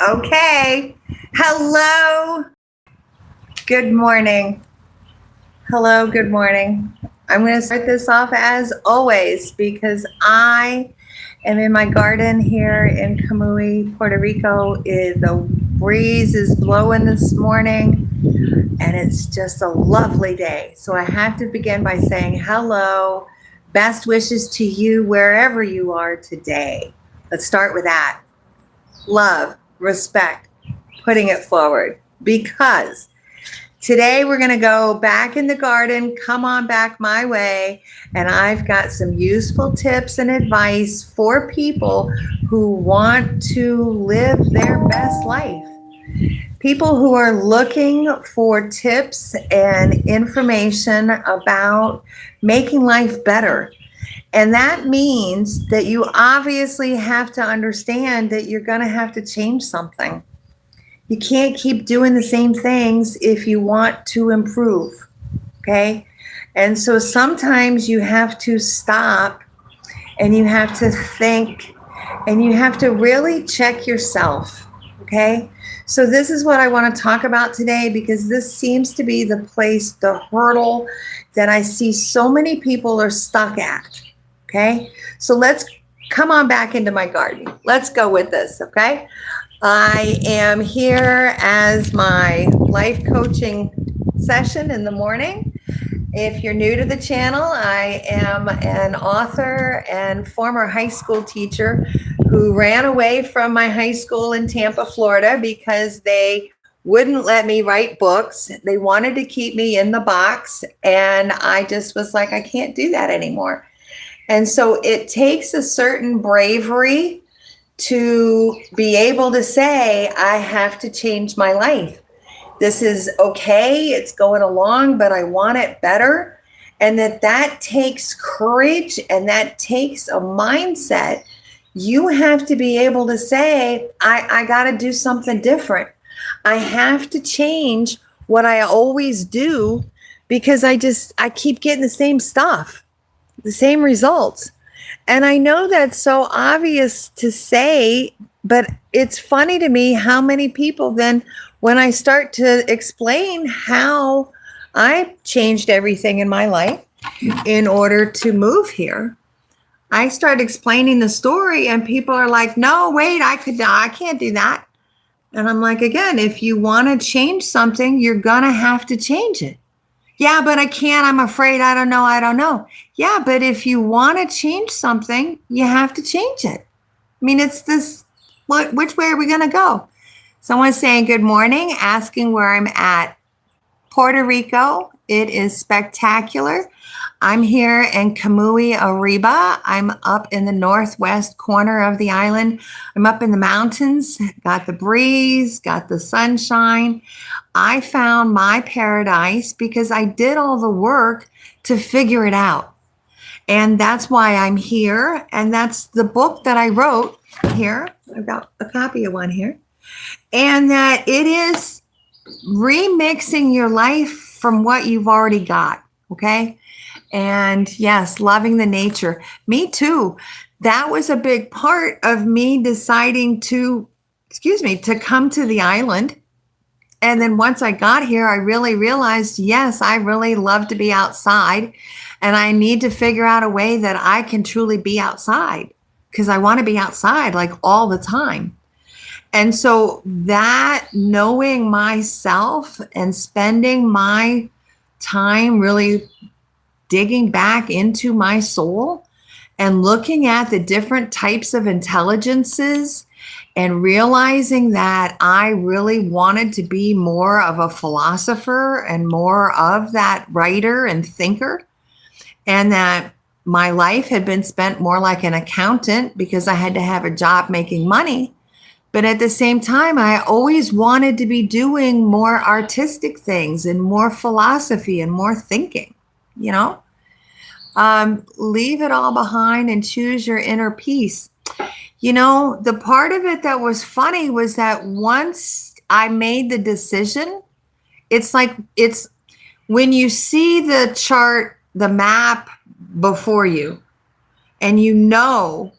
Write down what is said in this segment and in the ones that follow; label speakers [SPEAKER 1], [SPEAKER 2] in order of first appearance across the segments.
[SPEAKER 1] Okay. Hello. Good morning. Hello. Good morning. I'm going to start this off as always because I am in my garden here in Kamui, Puerto Rico. The breeze is blowing this morning and it's just a lovely day. So I have to begin by saying hello. Best wishes to you wherever you are today. Let's start with that. Love, respect, putting it forward, because today we're going to go back in the garden, come on back my way, and I've got some useful tips and advice for people who want to live their best life. People who are looking for tips and information about making life better. And that means that you obviously have to understand that you're going to have to change something. You can't keep doing the same things if you want to improve. Okay? And so sometimes you have to stop and you have to think and you have to really check yourself. Okay? So this is what I want to talk about today because this seems to be the place, the hurdle that I see so many people are stuck at. Okay? So let's come on back into my garden. Let's go with this. Okay? I am here as my life coaching session in the morning. If you're new to the channel, I am an author and former high school teacher who ran away from my high school in Tampa, Florida, because they wouldn't let me write books. They wanted to keep me in the box, and I just was like, I can't do that anymore. And so it takes a certain bravery to be able to say, I have to change my life. This is okay, it's going along, but I want it better. And that takes courage and that takes a mindset. You have to be able to say, I got to do something different. I have to change what I always do because I keep getting the same stuff, the same results. And I know that's so obvious to say, but it's funny to me how many people then, when I start to explain how I changed everything in my life in order to move here, I start explaining the story and people are like, no, wait, I can't do that. And I'm like, again, if you want to change something, you're going to have to change it. Yeah, but I can't. I'm afraid. I don't know. Yeah, but if you want to change something, you have to change it. I mean, it's this, which way are we going to go? Someone's saying good morning, asking where I'm at. Puerto Rico, it is spectacular. I'm here in Kamui, Arriba. I'm up in the northwest corner of the island. I'm up in the mountains, got the breeze, got the sunshine. I found my paradise because I did all the work to figure it out. And that's why I'm here. And that's the book that I wrote here. I've got a copy of one here. And that it is remixing your life from what you've already got. Okay. And yes, loving the nature. Me too. That was a big part of me deciding to come to the island. And then once I got here, I really realized, yes, I really love to be outside. And I need to figure out a way that I can truly be outside because I want to be outside like all the time. And so that knowing myself and spending my time really digging back into my soul and looking at the different types of intelligences and realizing that I really wanted to be more of a philosopher and more of that writer and thinker, and that my life had been spent more like an accountant because I had to have a job making money. But at the same time, I always wanted to be doing more artistic things and more philosophy and more thinking, leave it all behind and choose your inner peace. The part of it that was funny was that once I made the decision, it's when you see the chart, the map before you, and you know,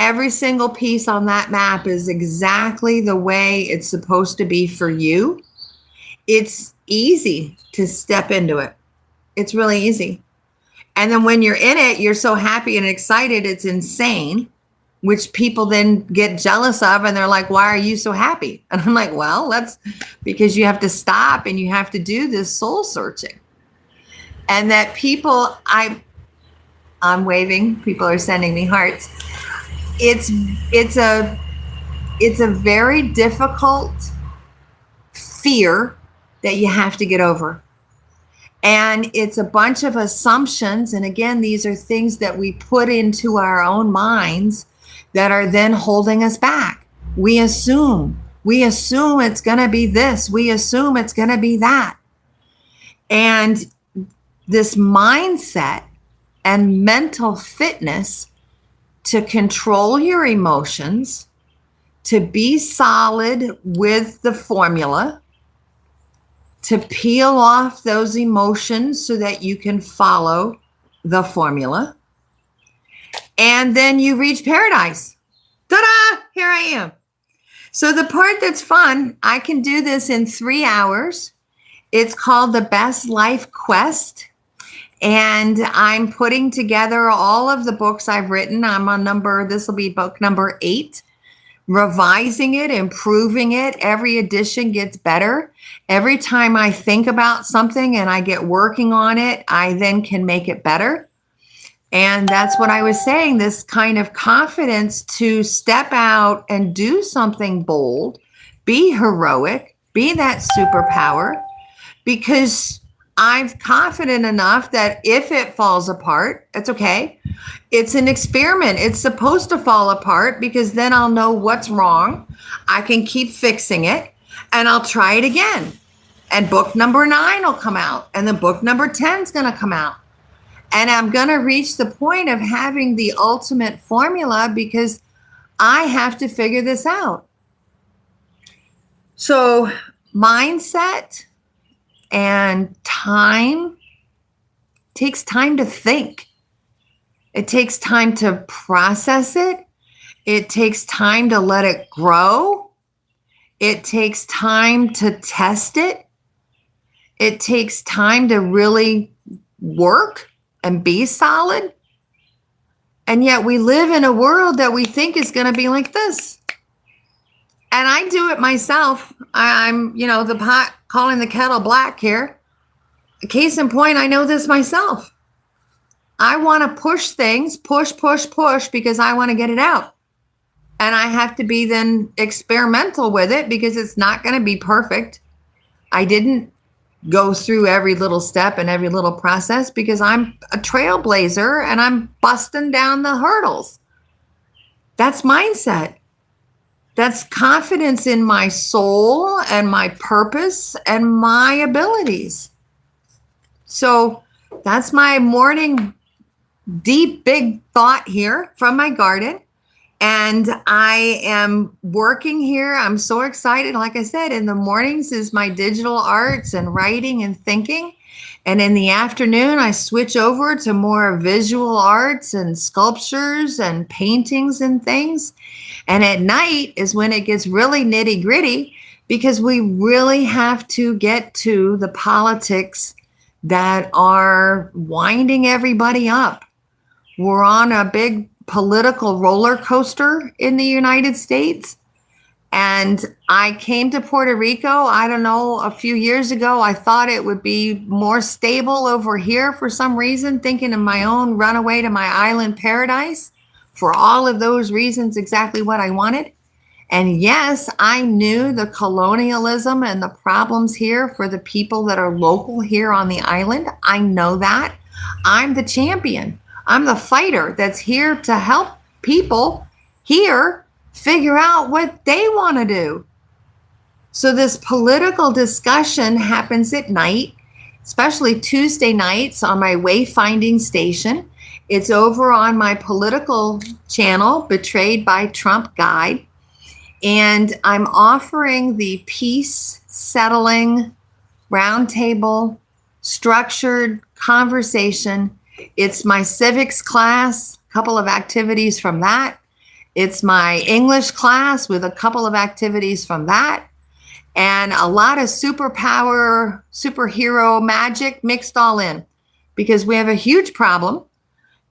[SPEAKER 1] every single piece on that map is exactly the way it's supposed to be for you, it's easy to step into it. It's really easy. And then when you're in it, you're so happy and excited, it's insane, which people then get jealous of. And they're like, why are you so happy? And I'm like, well, that's because you have to stop and you have to do this soul searching. And that people, I'm waving, people are sending me hearts. It's a very difficult fear that you have to get over. And it's a bunch of assumptions. And again, these are things that we put into our own minds that are then holding us back. We assume it's going to be this. We assume it's going to be that. And this mindset and mental fitness to control your emotions, to be solid with the formula, to peel off those emotions so that you can follow the formula. And then you reach paradise. Ta-da! Here I am. So the part that's fun, I can do this in 3 hours. It's called the Best Life Quest. And I'm putting together all of the books I've written. This will be book number 8. Revising it, improving it. Every edition gets better. Every time I think about something and I get working on it, I then can make it better. And that's what I was saying, this kind of confidence to step out and do something bold, be heroic, be that superpower, because I'm confident enough that if it falls apart, it's okay. It's an experiment. It's supposed to fall apart because then I'll know what's wrong. I can keep fixing it and I'll try it again. And book number 9 will come out and then book number 10 is going to come out. And I'm going to reach the point of having the ultimate formula because I have to figure this out. So mindset and time takes time to think. It takes time to process it. It takes time to let it grow. It takes time to test it. It takes time to really work and be solid. And yet we live in a world that we think is going to be like this. And I do it myself. I'm, the pot calling the kettle black here. Case in point, I know this myself. I want to push things, push, because I want to get it out. And I have to be then experimental with it because it's not going to be perfect. I didn't go through every little step and every little process because I'm a trailblazer and I'm busting down the hurdles. That's mindset. That's confidence in my soul and my purpose and my abilities. So that's my morning deep, big thought here from my garden. And I am working here. I'm so excited. Like I said, in the mornings is my digital arts and writing and thinking. And in the afternoon, I switch over to more visual arts and sculptures and paintings and things. And at night is when it gets really nitty gritty because we really have to get to the politics that are winding everybody up. We're on a big political roller coaster in the United States. And I came to Puerto Rico, I don't know, a few years ago. I thought it would be more stable over here for some reason, thinking of my own runaway to my island paradise. For all of those reasons, exactly what I wanted. And yes, I knew the colonialism and the problems here for the people that are local here on the island. I know that. I'm the champion. I'm the fighter that's here to help people here figure out what they want to do. So this political discussion happens at night, especially Tuesday nights on my wayfinding station. It's over on my political channel, Betrayed by Trump Guide. And I'm offering the peace settling roundtable structured conversation. It's my civics class, a couple of activities from that. It's my English class with a couple of activities from that, and a lot of superhero magic mixed all in, because we have a huge problem.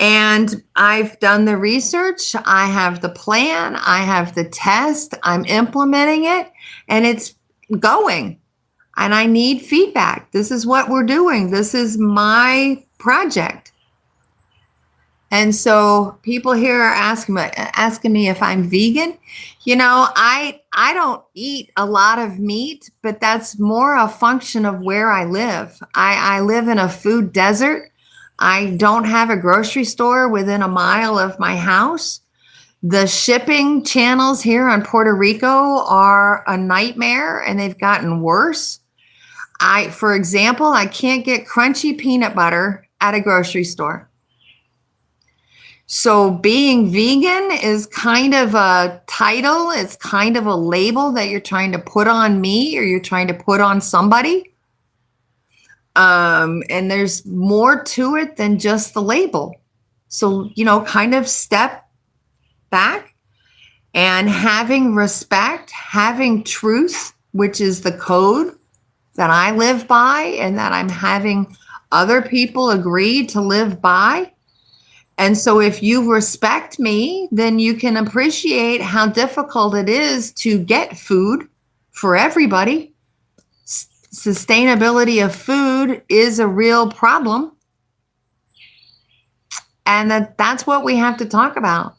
[SPEAKER 1] And I've done the research, I have the plan, I have the test, I'm implementing it, and it's going. And I need feedback. This is what we're doing. This is my project. And so people here are asking me if I'm vegan. You know, I don't eat a lot of meat, but that's more a function of where I live. I live in a food desert. I don't have a grocery store within a mile of my house. The shipping channels here on Puerto Rico are a nightmare, and they've gotten worse. For example, I can't get crunchy peanut butter at a grocery store. So being vegan is kind of a title. It's kind of a label that you're trying to put on me, or you're trying to put on somebody. And there's more to it than just the label. So, you know, kind of step back and having respect, having truth, which is the code that I live by and that I'm having other people agree to live by. And so if you respect me, then you can appreciate how difficult it is to get food for everybody. Sustainability of food is a real problem. And that's what we have to talk about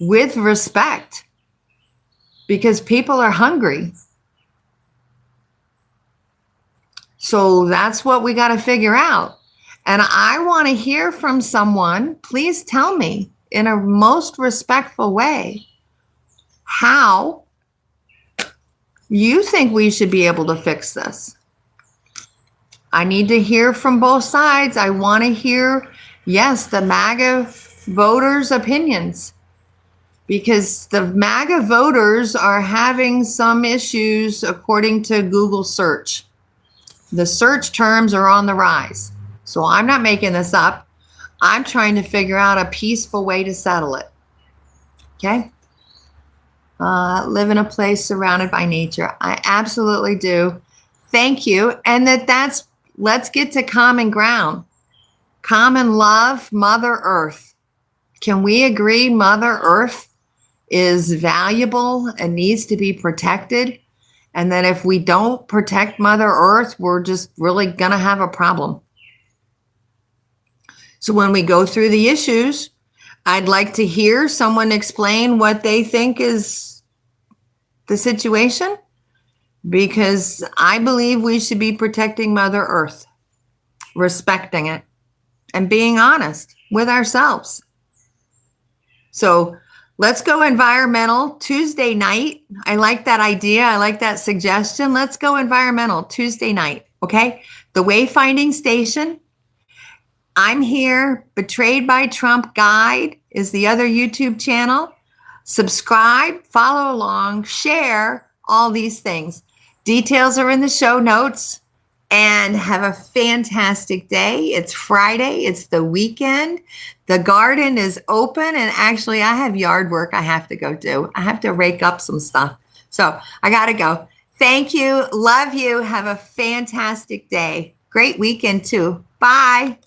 [SPEAKER 1] with respect, because people are hungry. So that's what we got to figure out. And I want to hear from someone. Please tell me in a most respectful way how you think we should be able to fix this. I need to hear from both sides. I want to hear, yes, the MAGA voters' opinions, because the MAGA voters are having some issues according to Google search. The search terms are on the rise. So I'm not making this up. I'm trying to figure out a peaceful way to settle it. Okay? Live in a place surrounded by nature. I absolutely do. Thank you. And let's get to common ground. Common love, Mother Earth. Can we agree Mother Earth is valuable and needs to be protected? And that if we don't protect Mother Earth, we're just really going to have a problem. So when we go through the issues, I'd like to hear someone explain what they think is the situation, because I believe we should be protecting Mother Earth, respecting it, and being honest with ourselves. So let's go environmental Tuesday night. I like that idea. I like that suggestion. Let's go environmental Tuesday night. Okay. The Wayfinding Station. I'm here. Betrayed by Trump Guide is the other YouTube channel. Subscribe, follow along, share all these things. Details are in the show notes. And have a fantastic day. It's Friday. It's the weekend. The garden is open. And actually, I have yard work I have to go do. I have to rake up some stuff. So I got to go. Thank you. Love you. Have a fantastic day. Great weekend, too. Bye.